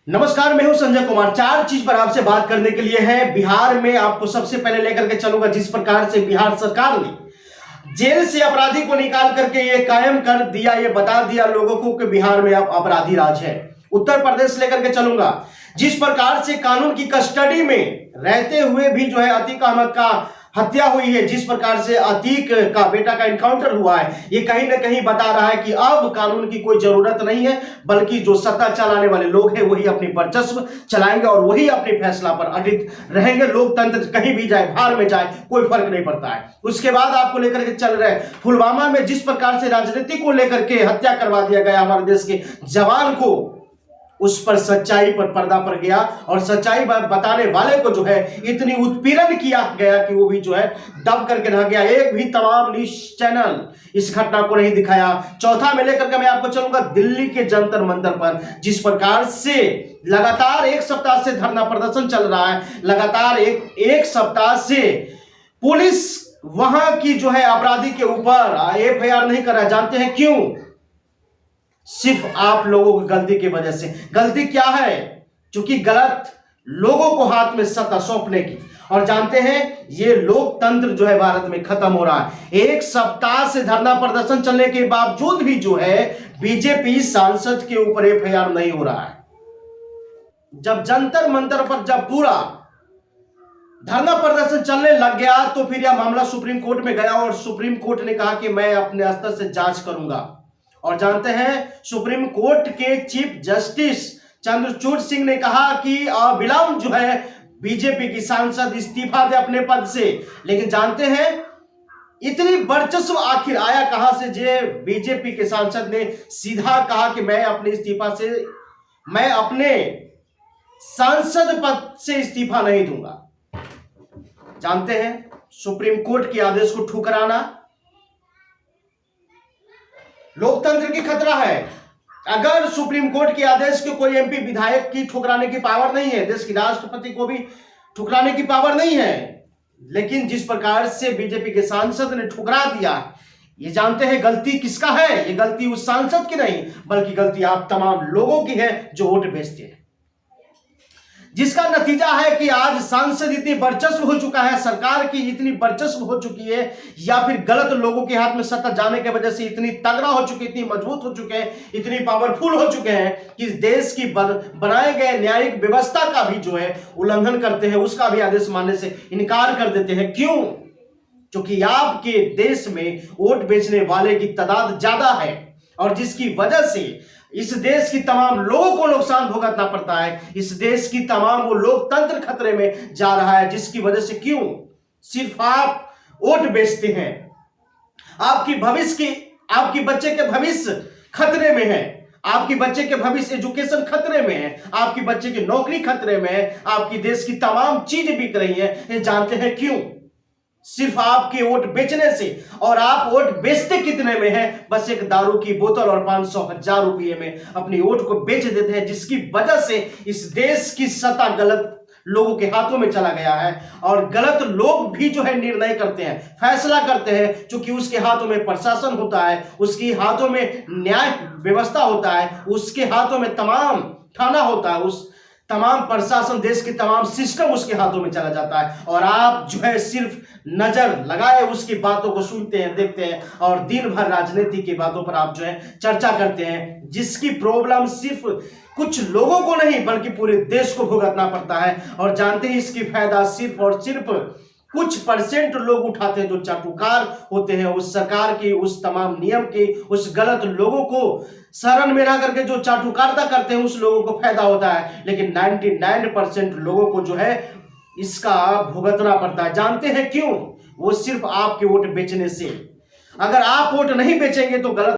नमस्कार, मैं हूं संजय कुमार। चार चीज पर आपसे बात करने के लिए है। बिहार में आपको सबसे पहले लेकर के चलूंगा जिस प्रकार से बिहार सरकार ने जेल से अपराधी को निकाल करके ये कायम कर दिया, ये बता दिया लोगों को कि बिहार में अब अपराधी राज है। उत्तर प्रदेश लेकर के चलूंगा जिस प्रकार से कानून की कस्टडी में रहते हुए भी जो है अतीक अहमद का हत्या हुई है, जिस प्रकार से अतीक का बेटा का एनकाउंटर हुआ है, ये कहीं ना कहीं बता रहा है कि अब कानून की कोई जरूरत नहीं है, बल्कि जो सत्ता चलाने वाले लोग हैं वही अपनी वर्चस्व चलाएंगे और वही अपने फैसला पर अडिग रहेंगे। लोकतंत्र कहीं भी जाए, बाहर में जाए, कोई फर्क नहीं पड़ता है। उसके बाद आपको लेकर के चल रहे पुलवामा में जिस प्रकार से राजनीति को लेकर के हत्या करवा दिया गया हमारे देश के जवान को, उस पर सच्चाई पर पर्दा पड़ गया और सच्चाई बताने वाले को जो है इतनी उत्पीड़न किया गया कि वो भी जो है दब करके रह गया। एक भी तमाम न्यूज चैनल इस घटना को नहीं दिखाया। चौथा में लेकर के मैं आपको चलूंगा दिल्ली के जंतर मंतर पर, जिस प्रकार से लगातार एक सप्ताह से धरना प्रदर्शन चल रहा है, लगातार एक सप्ताह से पुलिस वहां की जो है अपराधी के ऊपर FIR नहीं कर रहा है। जानते हैं क्यों? सिर्फ आप लोगों की गलती की वजह से। गलती क्या है? क्योंकि गलत लोगों को हाथ में सत्ता सौंपने की। और जानते हैं ये लोकतंत्र जो है भारत में खत्म हो रहा है। एक सप्ताह से धरना प्रदर्शन चलने के बावजूद भी जो है बीजेपी सांसद के ऊपर FIR नहीं हो रहा है। जब जंतर मंतर पर जब पूरा धरना प्रदर्शन चलने लग गया तो फिर यह मामला सुप्रीम कोर्ट में गया और सुप्रीम कोर्ट ने कहा कि मैं अपने स्तर से जांच करूंगा। और जानते हैं सुप्रीम कोर्ट के चीफ जस्टिस चंद्रचूड़ सिंह ने कहा कि अविलंब जो है बीजेपी की सांसद इस्तीफा दे अपने पद से। लेकिन जानते हैं इतनी वर्चस्व आखिर आया कहां से? जे बीजेपी के सांसद ने सीधा कहा कि मैं अपने इस्तीफा से, मैं अपने सांसद पद से इस्तीफा नहीं दूंगा। जानते हैं सुप्रीम कोर्ट के आदेश को ठुकराना लोकतंत्र की खतरा है। अगर सुप्रीम कोर्ट के आदेश के कोई MP विधायक की ठुकराने की पावर नहीं है, देश की राष्ट्रपति को भी ठुकराने की पावर नहीं है, लेकिन जिस प्रकार से बीजेपी के सांसद ने ठुकरा दिया, ये जानते हैं गलती किसका है? ये गलती उस सांसद की नहीं, बल्कि गलती आप तमाम लोगों की है जो वोट बेचते हैं। जिसका नतीजा है कि आज सांसद इतनी वर्चस्व हो चुका है, सरकार की इतनी वर्चस्व हो चुकी है, या फिर गलत लोगों के हाथ में सत्ता जाने की वजह से इतनी तगड़ा हो चुके, इतनी मजबूत हो चुके हैं, इतनी पावरफुल हो चुके हैं कि इस देश की बनाए गए न्यायिक व्यवस्था का भी जो है उल्लंघन करते हैं, उसका भी आदेश मानने से इनकार कर देते हैं। क्यों? क्योंकि आपके देश में वोट बेचने वाले की तादाद ज्यादा है और जिसकी वजह से इस देश की तमाम लोगों को नुकसान भुगतना पड़ता है। इस देश की तमाम वो लोकतंत्र खतरे में जा रहा है, जिसकी वजह से क्यों? सिर्फ आप वोट बेचते हैं। आपकी बच्चे के भविष्य खतरे में है, आपकी बच्चे के भविष्य एजुकेशन खतरे में है, आपकी बच्चे की नौकरी खतरे में है, आपकी देश की तमाम चीजें बिक रही है। ये जानते हैं क्यों? सिर्फ आपके वोट बेचने से। और आप वोट बेचते कितने में हैं? बस एक दारू की बोतल और 500,000 रुपये में अपनी वोट को बेच देते हैं, जिसकी वजह से इस देश की सत्ता गलत लोगों के हाथों में चला गया है। और गलत लोग भी जो है निर्णय करते हैं, फैसला करते हैं, क्योंकि उसके हाथों में प्रशासन होता है, उसके हाथों में न्याय व्यवस्था होता है, उसके हाथों में तमाम थाना होता है, उस तमाम प्रशासन, देश के तमाम सिस्टम उसके हाथों में चला जाता है। और आप जो है सिर्फ नजर लगाए उसकी बातों को सुनते हैं, देखते हैं और दिन भर राजनीति की बातों पर आप जो है चर्चा करते हैं, जिसकी प्रॉब्लम सिर्फ कुछ लोगों को नहीं बल्कि पूरे देश को भुगतना पड़ता है। और जानते हैं इसकी फायदा सिर्फ और सिर्फ कुछ % लोग उठाते हैं जो चाटुकार होते हैं, उस सरकार की, उस तमाम नियम के, उस गलत लोगों को शरण में रह करके जो चाटुकारिता करते हैं, उस लोगों को फायदा होता है। लेकिन 99% लोगों को जो है इसका भुगतना पड़ता है। जानते हैं क्यों? वो सिर्फ आपके वोट बेचने से। अगर आप वोट नहीं बेचेंगे तो गलत